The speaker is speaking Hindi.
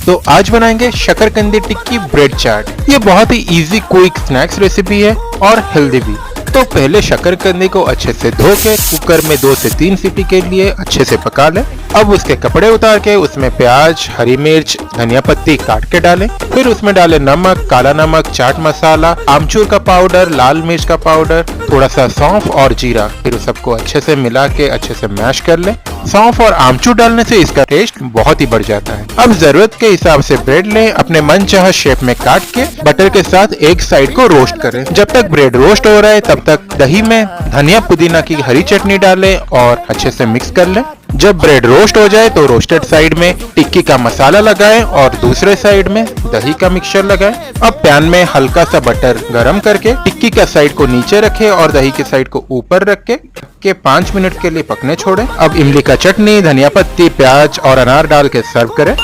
तो आज बनाएंगे शकरकंदी टिक्की ब्रेड चाट। ये बहुत ही इजी क्विक स्नैक्स रेसिपी है और हेल्दी भी। तो पहले शकरकंदी को अच्छे से धो के कुकर में 2 से 3 सीटी के लिए अच्छे से पका लें। अब उसके कपड़े उतार के उसमें प्याज, हरी मिर्च, धनिया पत्ती काट के डालें। फिर उसमें डालें नमक, काला नमक, चाट मसाला, आमचूर का पाउडर, लाल मिर्च का पाउडर, थोड़ा सा सौंफ और जीरा। फिर उस सबको अच्छे से मिला के अच्छे से मैश कर लें। सौंफ और आमचूर डालने से इसका टेस्ट बहुत ही बढ़ जाता है। अब जरूरत के हिसाब से ब्रेड लें, अपने मनचाहा शेप में काट के बटर के साथ एक साइड को रोस्ट करें। जब तक ब्रेड रोस्ट हो रहा है तब तक दही में धनिया पुदीना की हरी चटनी डालें और अच्छे से मिक्स कर लें। जब ब्रेड रोस्ट हो जाए तो रोस्टेड साइड में टिक्की का मसाला लगाएं और दूसरे साइड में दही का मिक्सचर लगाएं। अब पैन में हल्का सा बटर गरम करके टिक्की का साइड को नीचे रखें और दही के साइड को ऊपर रख के 5 मिनट के लिए पकने छोड़ें। अब इमली का चटनी, धनिया पत्ती, प्याज और अनार डाल के सर्व करें।